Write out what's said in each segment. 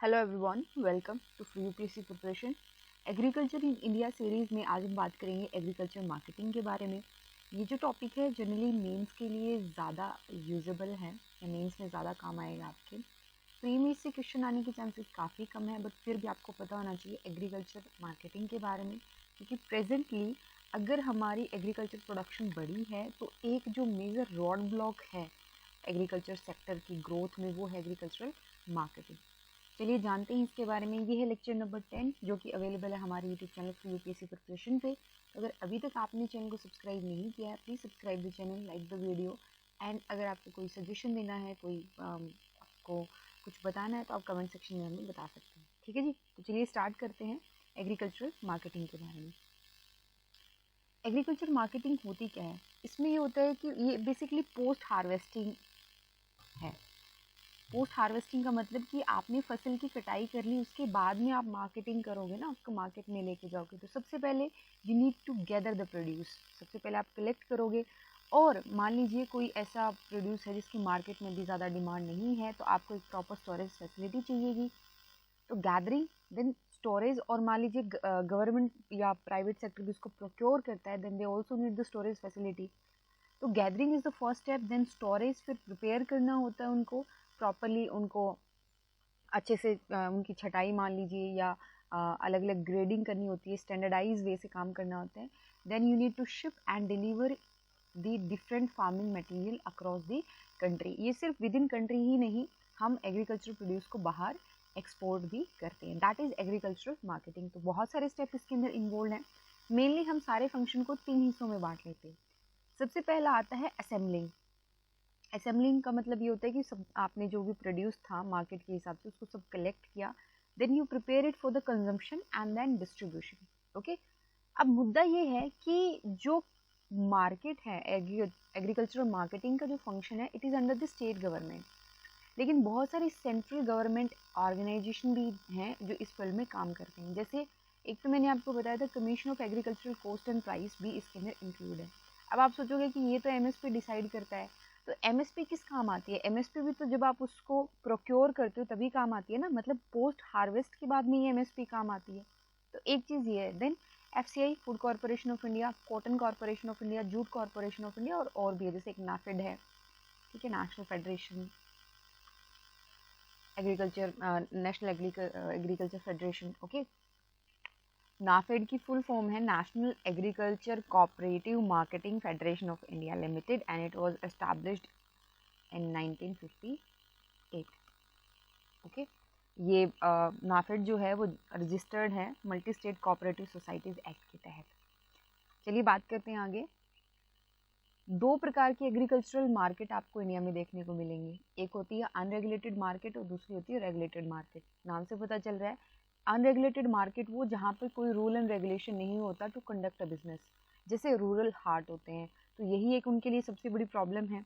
Hello everyone, welcome to free UPSC preparation. Agriculture in India series में आज हम बात करेंगे एग्रीकल्चर मार्केटिंग के बारे में। ये जो टॉपिक है जनरली मेंस के लिए ज़्यादा यूजेबल है या मेंस में ज़्यादा काम आएगा आपके। प्री में इससे क्वेश्चन आने के चांसेस काफ़ी कम है, बट फिर भी आपको पता होना चाहिए एग्रीकल्चर मार्केटिंग के बारे में, क्योंकि प्रेजेंटली अगर हमारी एग्रीकल्चर प्रोडक्शन बढ़ी है तो एक जो मेजर रोड ब्लॉक है एग्रीकल्चर सेक्टर की ग्रोथ में वो है एग्रीकल्चरल मार्केटिंग। चलिए जानते हैं इसके बारे में। ये है लेक्चर नंबर 10 जो कि अवेलेबल है हमारे YouTube channel for UPSC preparation पे। तो अगर अभी तक आपने चैनल को सब्सक्राइब नहीं किया है, please subscribe the channel, like the video. And अगर आपको कोई सजेशन देना है, कोई आपको कुछ बताना है तो आप कमेंट सेक्शन में हमें बता सकते हैं। ठीक है जी, तो चलिए स्टार्ट करते हैं एग्रीकल्चरल मार्केटिंग के बारे में। एग्रीकल्चर मार्केटिंग होती क्या है? इसमें ये होता है कि ये बेसिकली पोस्ट हार्वेस्टिंग है। पोस्ट हार्वेस्टिंग का मतलब कि आपने फसल की कटाई कर ली, उसके बाद में आप मार्केटिंग करोगे ना, उसको मार्केट में लेके जाओगे। तो सबसे पहले you need to gather the produce. सबसे पहले आप कलेक्ट करोगे, और मान लीजिए कोई ऐसा प्रोड्यूस है जिसकी मार्केट में भी ज़्यादा डिमांड नहीं है, तो आपको एक प्रॉपर स्टोरेज फैसिलिटी चाहिएगी। तो गैदरिंग, देन स्टोरेज, और मान लीजिए गवर्नमेंट या प्राइवेट सेक्टर भी उसको प्रोक्योर करता है, then they also need the storage facility. तो gathering is the first step, then storage, फिर प्रिपेयर करना होता है उनको प्रॉपरली, उनको अच्छे से उनकी छटाई मान लीजिए या अलग अलग ग्रेडिंग करनी होती है, स्टैंडर्डाइज वे से काम करना होता है। Then you need to ship and deliver the different farming material across the country. ये सिर्फ विद इन कंट्री ही नहीं, हम एग्रीकल्चर प्रोड्यूस को बाहर एक्सपोर्ट भी करते हैं। That is agricultural marketing. तो बहुत सारे स्टेप इसके अंदर इन्वॉल्व हैं। मेनली हम सारे फंक्शन को 3 हिस्सों में बांट लेते हैं। सबसे पहला आता है असेंबलिंग। असेंबलिंग का मतलब ये होता है कि सब आपने जो भी प्रोड्यूस था मार्केट के हिसाब से उसको सब कलेक्ट किया, then you prepare it for the consumption and then distribution. Okay, अब मुद्दा ये है कि जो मार्केट है, एग्रीकल्चरल मार्केटिंग का जो फंक्शन है, it is under the state government. लेकिन बहुत सारी सेंट्रल गवर्नमेंट ऑर्गेनाइजेशन भी हैं जो इस फील्ड में काम करते हैं। जैसे एक तो मैंने आपको बताया था commission of agricultural cost and price भी इसके अंदर इंक्लूड है। अब आप सोचोगे कि ये तो एमएसपी डिसाइड करता है, तो एमएसपी किस काम आती है? एमएसपी भी तो जब आप उसको प्रोक्योर करते हो तभी काम आती है ना, मतलब पोस्ट हार्वेस्ट के बाद में ये एमएसपी काम आती है। तो एक चीज़ ये है। Then FCI, food corporation of India, cotton corporation of India, jute corporation of India, और भी है, जैसे एक नाफेड है, ठीक है, national federation agriculture, national agriculture federation. Okay, NAFED की फुल फॉर्म है national agriculture cooperative marketing federation of India limited, and it was established in 1958। Okay, ये नाफेड जो है वो रजिस्टर्ड है multi state cooperative societies act के तहत। चलिए बात करते हैं आगे। 2 प्रकार की एग्रीकल्चरल मार्केट आपको इंडिया में देखने को मिलेंगी। एक होती है अनरेगुलेटेड मार्केट और दूसरी होती है रेगुलेटेड मार्केट। नाम से पता चल रहा है, अनरेगुलेटेड मार्केट वो जहाँ पर कोई रूल एंड रेगुलेशन नहीं होता टू कंडक्ट अ बिजनेस, जैसे रूरल हार्ट होते हैं, तो यही एक उनके लिए सबसे बड़ी प्रॉब्लम है।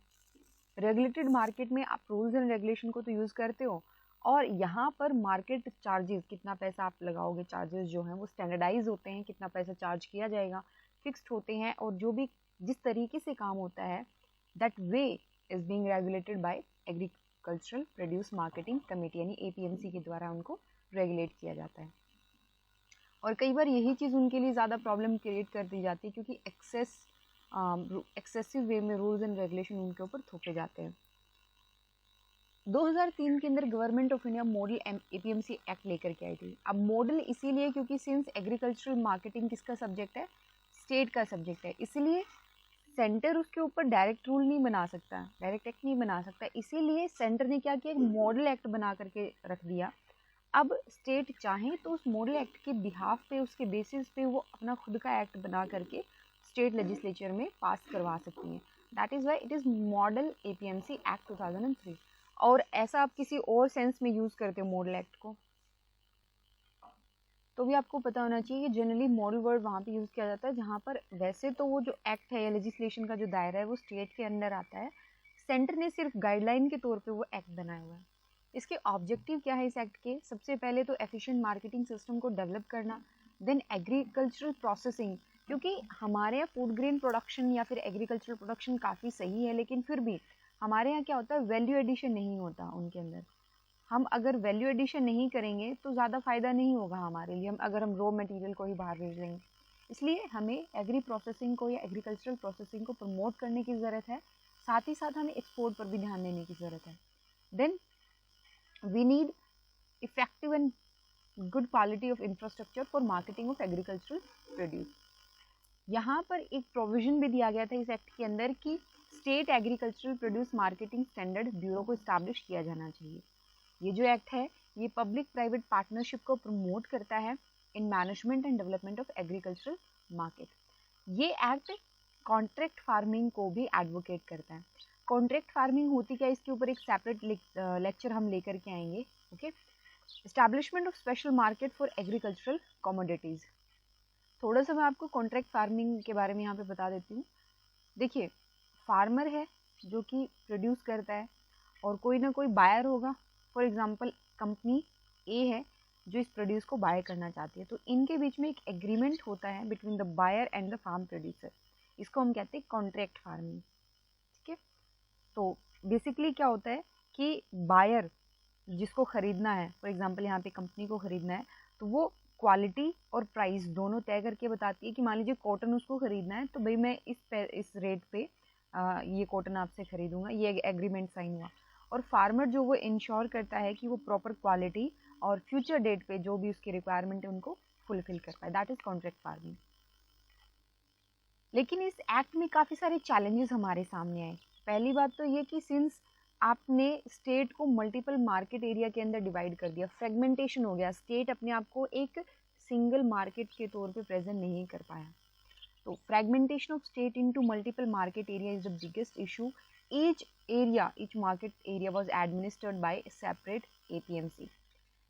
रेगुलेटेड मार्केट में आप रूल्स एंड रेगुलेशन को तो यूज़ करते हो, और यहाँ पर मार्केट चार्जेस, कितना पैसा आप लगाओगे, चार्जेस जो हैं वो स्टैंडर्डाइज होते हैं, कितना पैसा चार्ज किया जाएगा फिक्स्ड होते हैं, और जो भी जिस तरीके से काम होता है that way is being regulated by agricultural produce marketing committee, यानी एपीएमसी के द्वारा उनको रेगुलेट किया जाता है। और कई बार यही चीज़ उनके लिए ज़्यादा प्रॉब्लम क्रिएट कर दी जाती है, क्योंकि एक्सेसिव वे में रूल्स एंड रेगुलेशन उनके ऊपर थोपे जाते हैं। 2003 के अंदर government of India model APMC act लेकर के आई थी। अब मॉडल इसीलिए क्योंकि सिंस एग्रीकल्चरल मार्केटिंग किसका सब्जेक्ट है? स्टेट का सब्जेक्ट है, इसलिए सेंटर उसके ऊपर डायरेक्ट रूल नहीं बना सकता, डायरेक्ट एक्ट नहीं बना सकता, इसीलिए सेंटर ने क्या किया, एक मॉडल एक्ट बना करके रख दिया। अब स्टेट चाहें तो उस मॉडल एक्ट के बिहाफ पे, उसके बेसिस पे वो अपना खुद का एक्ट बना करके स्टेट लेजिस्लेचर में पास करवा सकती हैं। That is why it is model APMC act 2003। और ऐसा आप किसी और सेंस में यूज़ करते हो मॉडल एक्ट को, तो भी आपको पता होना चाहिए कि जनरली मॉडल वर्ड वहाँ पे यूज़ किया जाता है जहाँ पर वैसे तो वो जो एक्ट है या लेजिस्लेशन का जो दायरा है वो स्टेट के अंदर आता है, सेंटर ने सिर्फ गाइडलाइन के तौर पे वो एक्ट बनाया हुआ है। इसके ऑब्जेक्टिव क्या है इस एक्ट के? सबसे पहले तो एफिशिएंट मार्केटिंग सिस्टम को डेवलप करना, देन एग्रीकल्चरल प्रोसेसिंग, क्योंकि हमारे यहाँ फूड ग्रेन प्रोडक्शन या फिर एग्रीकल्चरल प्रोडक्शन काफ़ी सही है, लेकिन फिर भी हमारे यहाँ क्या होता है, वैल्यू एडिशन नहीं होता उनके अंदर। हम अगर वैल्यू एडिशन नहीं करेंगे तो ज़्यादा फ़ायदा नहीं होगा हमारे लिए, हम अगर हम रॉ मटेरियल को ही बाहर भेज देंगे। इसलिए हमें एग्री प्रोसेसिंग को या एग्रीकल्चरल प्रोसेसिंग को प्रमोट करने की ज़रूरत है, साथ ही साथ हमें एक्सपोर्ट पर भी ध्यान देने की ज़रूरत है। Then we need effective and good quality of infrastructure for marketing of agricultural produce. यहाँ पर एक प्रोविजन भी दिया गया था इस एक्ट के अंदर कि state agricultural produce marketing standard bureau को इस्टेब्लिश किया जाना चाहिए। ये जो एक्ट है ये पब्लिक प्राइवेट पार्टनरशिप को प्रमोट करता है in management and development of agricultural market. ये एक्ट कॉन्ट्रैक्ट फार्मिंग को भी एडवोकेट करता है। कॉन्ट्रैक्ट फार्मिंग होती क्या, इसके ऊपर एक सेपरेट लेक्चर हम लेकर के आएंगे। Okay, establishment of special market for agricultural commodities. थोड़ा सा मैं आपको कॉन्ट्रैक्ट फार्मिंग के बारे में यहाँ पे बता देती हूँ। देखिए, फार्मर है जो कि प्रोड्यूस करता है और कोई ना कोई बायर होगा। फॉर एग्जांपल कंपनी ए है जो इस प्रोड्यूस को बाय करना चाहती है, तो इनके बीच में एक एग्रीमेंट होता है between the buyer and the farm producer. इसको हम कहते हैं कॉन्ट्रैक्ट फार्मिंग। ठीक है, तो बेसिकली क्या होता है कि बायर जिसको ख़रीदना है, फॉर एग्जांपल यहाँ पे कंपनी को ख़रीदना है, तो वो क्वालिटी और प्राइस दोनों तय करके बताती है कि मान लीजिए कॉटन उसको ख़रीदना है तो भाई मैं इस रेट पे ये कॉटन आपसे ख़रीदूँगा, ये एग्रीमेंट साइन हुआ। और फार्मर जो वो इंश्योर करता है कि वो प्रॉपर क्वालिटी और फ्यूचर डेट पे जो भी उसकी रिक्वायरमेंट है उनको फुलफिल कर पाए, दैट इज़ कॉन्ट्रैक्ट फार्मिंग। लेकिन इस एक्ट में काफ़ी सारे चैलेंजेस हमारे सामने आए। पहली बात तो ये कि सिंस आपने स्टेट को मल्टीपल मार्केट एरिया के अंदर डिवाइड कर दिया, फ्रेगमेंटेशन हो गया, स्टेट अपने आप को एक सिंगल मार्केट के तौर पे प्रेजेंट नहीं कर पाया। तो fragmentation of state into multiple market area is the biggest issue. Each market area was administered by separate APMC.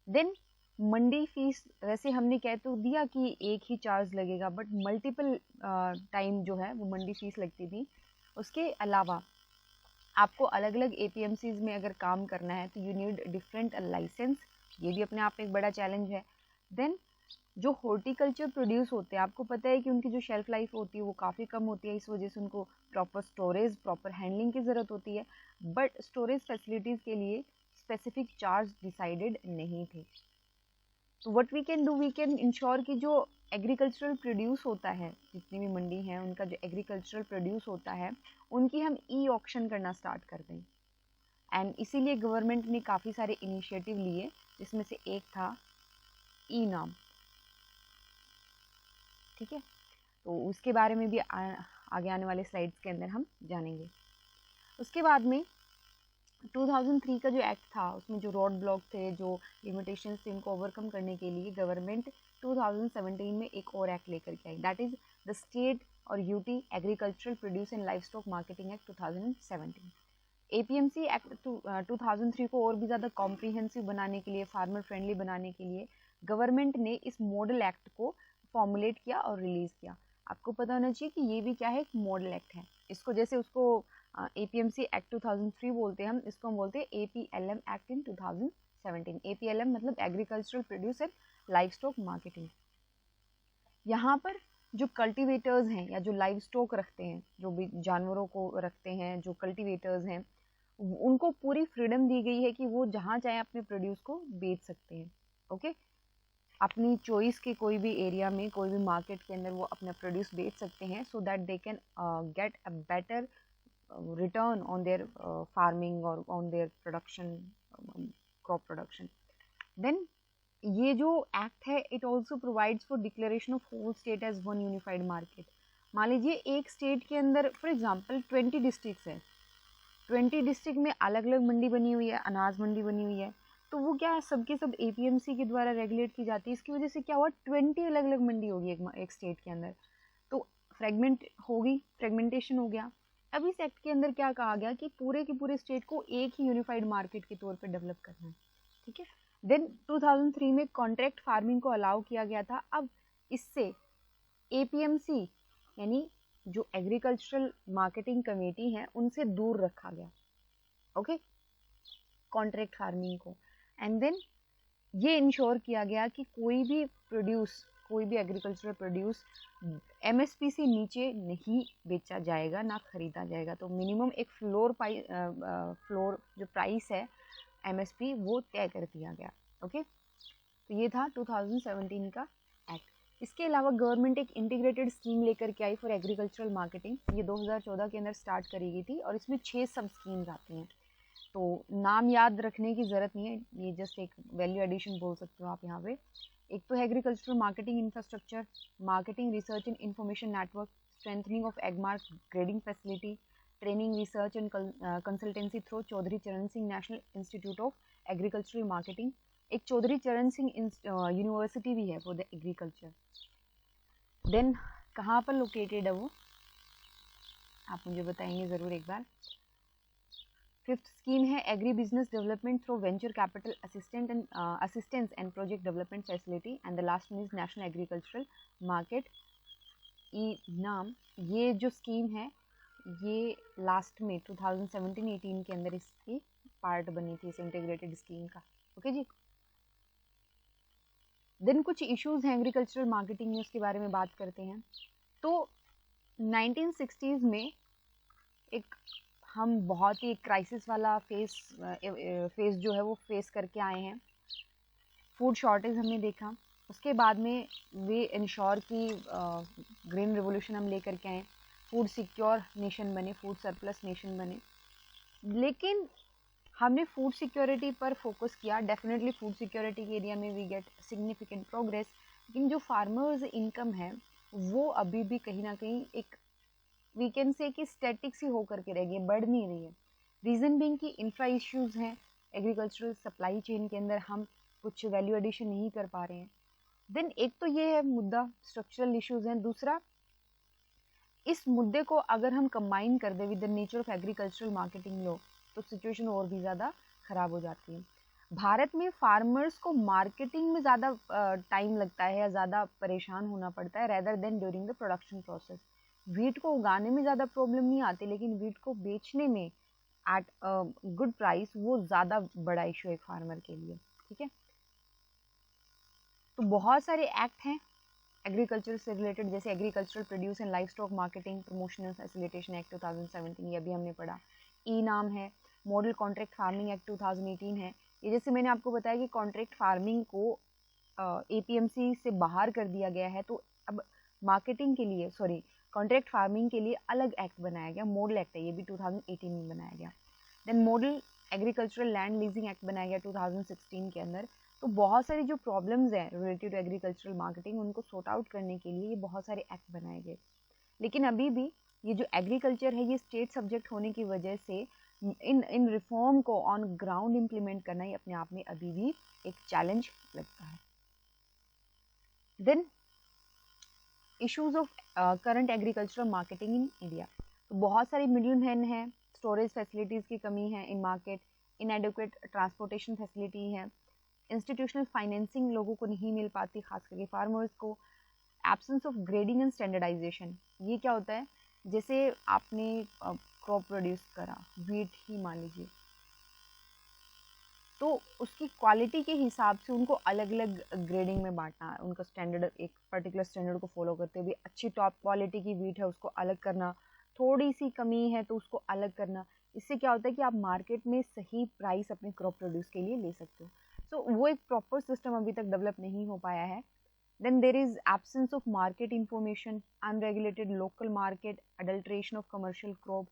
Then mandi fees, वैसे हमने कह तो दिया कि एक ही चार्ज लगेगा, बट मल्टीपल टाइम जो है वो मंडी फीस लगती थी। उसके अलावा आपको अलग अलग एपीएमसीज में अगर काम करना है तो यू नीड डिफरेंट लाइसेंस, ये भी अपने आप में एक बड़ा चैलेंज है। देन जो हॉर्टिकल्चर प्रोड्यूस होते हैं, आपको पता है कि उनकी जो शेल्फ लाइफ होती है वो काफ़ी कम होती है, इस वजह से उनको प्रॉपर स्टोरेज, प्रॉपर हैंडलिंग की ज़रूरत होती है, बट स्टोरेज फैसिलिटीज़ के लिए स्पेसिफिक चार्ज डिसाइडेड नहीं थे। तो what we can do, we can ensure कि जो एग्रीकल्चरल प्रोड्यूस होता है, जितनी भी मंडी हैं उनका जो एग्रीकल्चरल प्रोड्यूस होता है उनकी हम ई ऑक्शन करना स्टार्ट कर दें। एंड इसीलिए गवर्नमेंट ने काफ़ी सारे इनिशिएटिव लिए, जिसमें से एक था ई नाम। ठीक है, तो उसके बारे में भी आगे आने वाले स्लाइड्स के अंदर हम जानेंगे। उसके बाद में 2003 का जो एक्ट था उसमें जो रोड ब्लॉक थे, जो लिमिटेशंस थे, उनको ओवरकम करने के लिए गवर्नमेंट 2017 में एक और एक्ट लेकर के आई, दैट इज़ द स्टेट और UT agricultural produce and life stock marketing act 2017। APMC act 2003 को और भी ज़्यादा कॉम्प्रिहेंसिव बनाने के लिए, फार्मर फ्रेंडली बनाने के लिए गवर्नमेंट ने इस मॉडल एक्ट को फॉर्मुलेट किया और रिलीज़ किया। आपको पता होना चाहिए कि ये भी क्या है, एक मॉडल एक्ट है। इसको जैसे उसको एपीएमसी एक्ट 2003 बोलते हैं, हम इसको हम बोलते हैं एपीएलएम एक्ट इन 2017। एपीएलएम मतलब agricultural produce and life stock marketing. यहाँ पर जो कल्टीवेटर्स हैं या जो लाइव स्टॉक रखते हैं, जो भी जानवरों को रखते हैं, जो कल्टीवेटर्स हैं, उनको पूरी फ्रीडम दी गई है कि वो जहाँ चाहे अपने प्रोड्यूस को बेच सकते हैं। ओके, अपनी चॉइस के कोई भी एरिया में, कोई भी मार्केट के अंदर वो अपना प्रोड्यूस बेच सकते हैं, so that they can get a better return on their farming और on their production, crop production. Then ये जो एक्ट है it also provides for declaration of whole state as one unified market. मान लीजिए एक स्टेट के अंदर for example 20 districts हैं, 20 डिस्ट्रिक्ट में अलग अलग मंडी बनी हुई है, अनाज मंडी बनी हुई है, तो वो क्या सबके सब एपीएमसी के द्वारा रेगुलेट की जाती है। इसकी वजह से क्या हुआ, 20 अलग अलग मंडी होगी एक स्टेट के अंदर, तो फ्रेगमेंटेशन हो गया। अब इस एक्ट के अंदर क्या कहा गया कि पूरे के पूरे स्टेट को एक ही यूनिफाइड मार्केट के तौर पे डेवलप करना है। ठीक है, देन 2003 में कॉन्ट्रैक्ट फार्मिंग को अलाउ किया गया था। अब इससे एपीएमसी यानी जो एग्रीकल्चरल मार्केटिंग कमेटी है उनसे दूर रखा गया, ओके, कॉन्ट्रैक्ट फार्मिंग को। एंड देन ये इंश्योर किया गया कि कोई भी एग्रीकल्चरल प्रोड्यूस एमएसपी से नीचे नहीं बेचा जाएगा, ना खरीदा जाएगा। तो मिनिमम एक फ्लोर जो प्राइस है MSP वो तय कर दिया गया। ओके, तो ये था 2017 का एक्ट। इसके अलावा गवर्नमेंट एक इंटीग्रेटेड स्कीम लेकर के आई फॉर एग्रीकल्चरल मार्केटिंग। ये 2014 के अंदर स्टार्ट करी गई थी और इसमें 6 सब स्कीम्स आती हैं। तो नाम याद रखने की ज़रूरत नहीं है, ये जस्ट एक वैल्यू एडिशन बोल सकते हो आप यहाँ पे। एक तो है agricultural marketing infrastructure, marketing research and information network, strengthening of Agmark grading facility, training research and consultancy through Chaudhary Charan Singh national institute of agricultural marketing. एक चौधरी चरण सिंह यूनिवर्सिटी भी है फॉर द एग्रीकल्चर। देन कहाँ पर लोकेटेड है वो, आप मुझे बताएंगे ज़रूर एक बार। फिफ्थ स्कीम है agri business development through venture capital assistance and project development facility. And the last one is national agricultural market e NAM. ये जो स्कीम है ये लास्ट में 2017-18 के अंदर इसकी पार्ट बनी थी, इस इंटीग्रेटेड स्कीम का। ओके जी। देन कुछ इश्यूज हैं एग्रीकल्चरल मार्केटिंग में, उसके बारे में बात करते हैं। तो 1960s में एक हम बहुत ही क्राइसिस वाला फेस जो है वो फेस करके आए हैं। फूड शॉर्टेज हमने देखा, उसके बाद में वे इंश्योर की ग्रीन रिवोल्यूशन हम लेकर के आए, फूड सिक्योर नेशन बने, फूड सरप्लस नेशन बने। लेकिन हमने फूड सिक्योरिटी पर फोकस किया, डेफिनेटली फूड सिक्योरिटी के एरिया में वी गेट सिग्निफिकेंट प्रोग्रेस, लेकिन जो फार्मर्स इनकम है वो अभी भी कहीं ना कहीं एक वी कैन से कि स्टैटिक सी होकर के रह गई, बढ़ नहीं रही है। रीज़न बीइंग कि इंफ्रा इश्यूज हैं, एग्रीकल्चरल सप्लाई चेन के अंदर हम कुछ वैल्यू एडिशन नहीं कर पा रहे हैं। देन एक तो ये है मुद्दा, स्ट्रक्चरल इश्यूज हैं। दूसरा, इस मुद्दे को अगर हम कंबाइन कर दे with the nature of agricultural marketing law तो सिचुएशन और भी ज़्यादा ख़राब हो जाती है। भारत में फार्मर्स को मार्केटिंग में ज़्यादा टाइम लगता है या ज़्यादा परेशान होना पड़ता है rather than during the production process. Wheat को उगाने में ज़्यादा प्रॉब्लम नहीं आती, लेकिन वीट को बेचने में एट गुड प्राइस वो ज़्यादा बड़ा इशू है फार्मर के लिए। ठीक है, तो बहुत सारे एक्ट हैं एग्रीकल्चर से रिलेटेड, जैसे agricultural produce and life stock marketing promotion and facilitation act 2017, ये अभी हमने पढ़ा। ई नाम है, मॉडल कॉन्ट्रैक्ट फार्मिंग एक्ट 2018 है। ये जैसे मैंने आपको बताया कि कॉन्ट्रैक्ट फार्मिंग को APMC से बाहर कर दिया गया है, तो अब मार्केटिंग के लिए कॉन्ट्रैक्ट फार्मिंग के लिए अलग एक्ट बनाया गया, मॉडल एक्ट है, ये भी 2018 में बनाया गया। Then model agricultural land leasing act बनाया गया 2016 के अंदर। तो बहुत सारी जो प्रॉब्लम्स हैं रिलेटेड टू एग्रीकल्चरल मार्केटिंग उनको सॉर्ट आउट करने के लिए ये बहुत सारे एक्ट बनाए गए। लेकिन अभी भी ये जो एग्रीकल्चर है ये स्टेट सब्जेक्ट होने की वजह से इन रिफॉर्म को ऑन ग्राउंड इम्प्लीमेंट करना ही अपने आप में अभी भी एक चैलेंज लगता है। Then issues of current agricultural marketing in India. तो बहुत सारी मिडिल मैन हैं, स्टोरेज फैसिलिटीज़ की कमी है in market, inadequate transportation facility है, इंस्टीट्यूशनल फाइनेंसिंग लोगों को नहीं मिल पाती, खास करके फार्मर्स को, absence of grading and standardization. ये क्या होता है, जैसे आपने क्रॉप प्रोड्यूस करा, वीट ही मान लीजिए, तो उसकी क्वालिटी के हिसाब से उनको अलग अलग ग्रेडिंग में बांटना, उनका स्टैंडर्ड एक पर्टिकुलर स्टैंडर्ड को फॉलो करते हुए अच्छी टॉप क्वालिटी की वीट है उसको अलग करना, थोड़ी सी कमी है तो उसको अलग करना। इससे क्या होता है कि आप मार्केट में सही प्राइस अपने क्रॉप प्रोड्यूस के लिए ले सकते हो। सो वो एक प्रॉपर सिस्टम अभी तक डेवलप नहीं हो पाया है। Then there is absence of market information, unregulated local market, adulteration of commercial crop,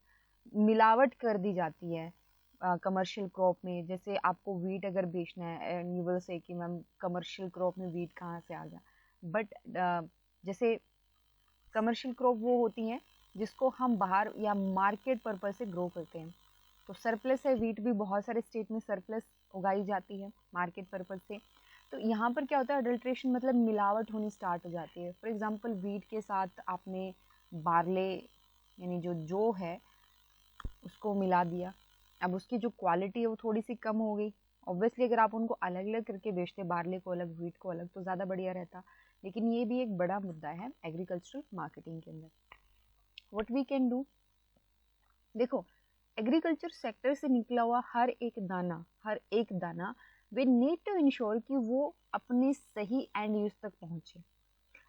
मिलावट कर दी जाती है कमर्शियल क्रॉप में। जैसे आपको वीट अगर बेचना है एंड यू विल से कि मैम कमर्शियल क्रॉप में वीट कहाँ से आ गया, बट जैसे कमर्शियल क्रॉप वो होती हैं जिसको हम बाहर या मार्केट पर्पज से ग्रो करते हैं। तो सरप्लस है, वीट भी बहुत सारे स्टेट में सरप्लस उगाई जाती है मार्केट पर्पज से। तो यहाँ पर क्या होता है, अडल्ट्रेशन मतलब मिलावट होनी स्टार्ट हो जाती है। फॉर एग्जांपल वीट के साथ आपने बार्ले यानी जो है उसको मिला दिया, अब उसकी जो क्वालिटी है वो थोड़ी सी कम हो गई। ऑब्वियसली अगर आप उनको अलग अलग करके बेचते, बार्ले को अलग वीट को अलग, तो ज़्यादा बढ़िया रहता। लेकिन ये भी एक बड़ा मुद्दा है एग्रीकल्चरल मार्केटिंग के अंदर। व्हाट वी कैन डू, देखो एग्रीकल्चर सेक्टर से निकला हुआ हर एक दाना वे नीड टू इंश्योर कि वो अपने सही एंड यूज तक पहुँचे।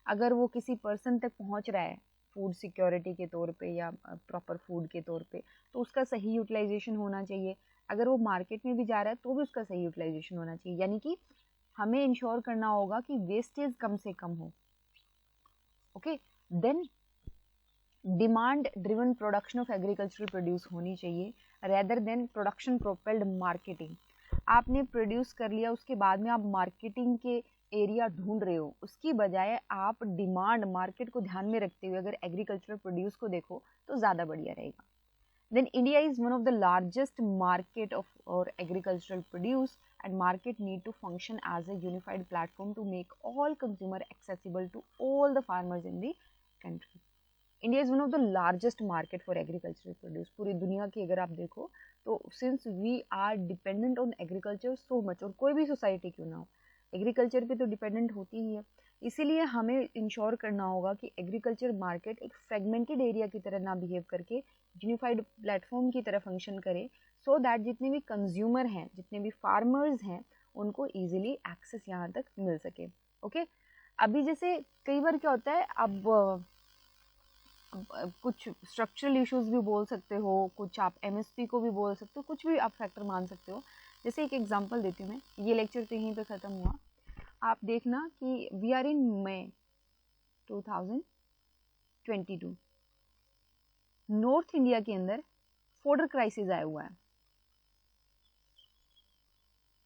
अगर वो किसी पर्सन तक पहुँच रहा है फूड सिक्योरिटी के तौर पे या प्रॉपर फूड के तौर पे, तो उसका सही यूटिलाइजेशन होना चाहिए। अगर वो मार्केट में भी जा रहा है तो भी उसका सही यूटिलाइजेशन होना चाहिए, यानी कि हमें इंश्योर करना होगा कि वेस्टेज कम से कम हो। Okay, then demand driven production of agricultural produce होनी चाहिए rather than production propelled marketing. आपने प्रोड्यूस कर लिया, उसके बाद में आप मार्केटिंग के एरिया ढूंढ रहे हो, उसकी बजाय आप डिमांड मार्केट को ध्यान में रखते हुए अगर एग्रीकल्चरल प्रोड्यूस को देखो तो ज़्यादा बढ़िया रहेगा। Then India is one of the largest market of or agricultural produce, and market need to function as a unified platform to make all consumer accessible to all the farmers in the country. India is one of the largest market for agricultural produce. पूरी दुनिया की अगर आप देखो तो since we are dependent on agriculture so much, और कोई भी सोसाइटी क्यों ना हो एग्रीकल्चर पे तो डिपेंडेंट होती ही है, इसीलिए हमें इंश्योर करना होगा कि एग्रीकल्चर मार्केट एक फ्रेगमेंटेड एरिया की तरह ना बिहेव करके यूनिफाइड प्लेटफॉर्म की तरह फंक्शन करे, सो दैट जितने भी कंज्यूमर हैं, जितने भी फार्मर्स हैं, उनको ईजिली एक्सेस यहाँ तक मिल सके। ओके, अभी जैसे कई बार क्या होता है, अब कुछ स्ट्रक्चरल इश्यूज भी बोल सकते हो, कुछ आप एमएसपी को भी बोल सकते हो, कुछ भी आप फैक्टर मान सकते हो। जैसे एक एग्जांपल देती हूँ मैं, ये लेक्चर तो यहीं पे ख़त्म हुआ, आप देखना कि we are in May 2022, north India के अंदर फोडर क्राइसिस आया हुआ है।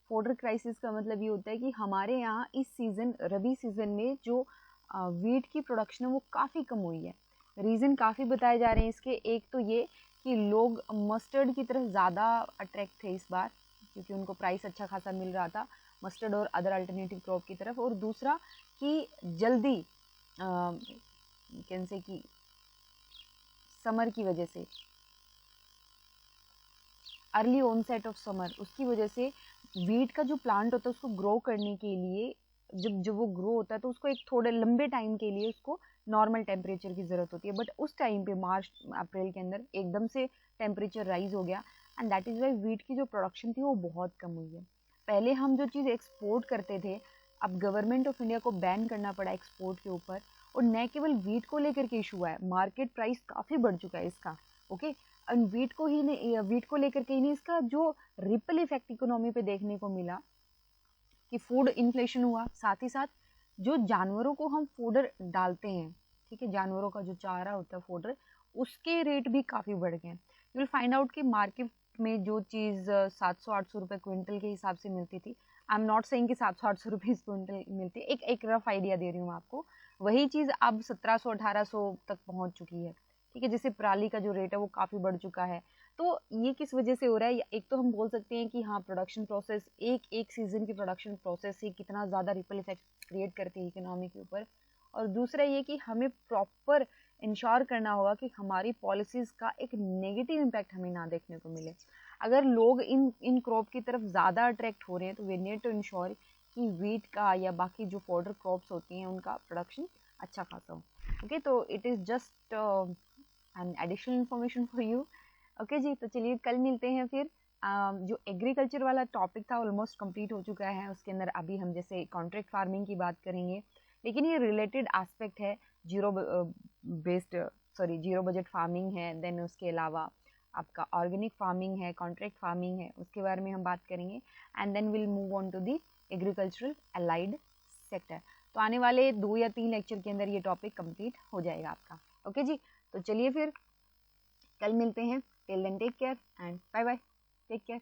फोडर क्राइसिस का मतलब ये होता है कि हमारे यहाँ इस सीज़न, रबी सीज़न में जो वीट की प्रोडक्शन है वो काफ़ी कम हुई है। रीज़न काफ़ी बताए जा रहे हैं इसके। एक तो ये कि लोग मस्टर्ड की तरफ ज़्यादा अट्रैक्ट थे इस बार, क्योंकि उनको प्राइस अच्छा खासा मिल रहा था मस्टर्ड और अदर अल्टरनेटिव क्रॉप की तरफ, और दूसरा कि जल्दी कैन से कि समर की वजह से, अर्ली ऑनसेट ऑफ समर, उसकी वजह से वीट का जो प्लांट होता है उसको ग्रो करने के लिए, जब वो ग्रो होता है तो उसको एक थोड़े लंबे टाइम के लिए उसको नॉर्मल टेम्परेचर की ज़रूरत होती है, बट उस टाइम पे मार्च अप्रैल के अंदर एकदम से टेम्परेचर राइज हो गया, and that is why wheat की जो प्रोडक्शन थी वो बहुत कम हुई है। पहले हम जो चीज़ एक्सपोर्ट करते थे, अब गवर्नमेंट ऑफ इंडिया को बैन करना पड़ा एक्सपोर्ट के ऊपर, और न केवल वीट को लेकर के इशू है, मार्केट प्राइस काफ़ी बढ़ चुका है इसका। ओके, एंड वीट को ही नहीं, वीट को लेकर के ही नहीं, इसका जो रिपल इफेक्ट इकोनॉमी पे देखने को मिला कि फूड इन्फ्लेशन हुआ, साथ ही साथ जो जानवरों को हम फूडर डालते हैं, ठीक है, जानवरों का जो चारा होता है फूडर, उसके रेट भी काफ़ी बढ़ गए। यू विल फाइंड आउट कि मार्केट में जो चीज़ 700-800 रुपये क्विंटल के हिसाब से मिलती थी, आई एम नॉट सेइंग कि 700-800 रुपये क्विंटल मिलती है, एक रफ आइडिया दे रही हूँ आपको, वही चीज़ अब 1700-1800 तक पहुँच चुकी है, ठीक है। जैसे पराली का जो रेट है वो काफ़ी बढ़ चुका है। तो ये किस वजह से हो रहा है? एक तो हम बोल सकते हैं कि हाँ, प्रोडक्शन प्रोसेस, एक सीज़न की प्रोडक्शन प्रोसेस ही कितना ज़्यादा रिपल इफेक्ट क्रिएट करती है इकोनॉमी के ऊपर, और दूसरा ये कि हमें प्रॉपर इंश्योर करना होगा कि हमारी पॉलिसीज़ का एक नेगेटिव इम्पैक्ट हमें ना देखने को मिले। अगर लोग इन क्रॉप की तरफ ज़्यादा अट्रैक्ट हो रहे हैं तो वी नीड टू इंश्योर कि वीट का या बाकी जो फॉडर क्रॉप्स होती हैं उनका प्रोडक्शन अच्छा खासा हो। ओके, तो it is just an additional information for you. Okay ji, तो चलिए कल मिलते हैं फिर। जो एग्रीकल्चर वाला टॉपिक था ऑलमोस्ट कंप्लीट हो चुका है, उसके अंदर अभी हम जैसे कॉन्ट्रैक्ट फार्मिंग की बात करेंगे, लेकिन ये रिलेटेड एस्पेक्ट है, जीरो बजट फार्मिंग है, देन उसके अलावा आपका ऑर्गेनिक फार्मिंग है, कॉन्ट्रैक्ट फार्मिंग है, उसके बारे में हम बात करेंगे, and then will move on to the agricultural allied sector. तो आने वाले 2 या 3 लेक्चर के अंदर ये टॉपिक कंप्लीट हो जाएगा आपका। ओके जी, तो चलिए फिर कल मिलते हैं। Till then take care and bye bye, take care.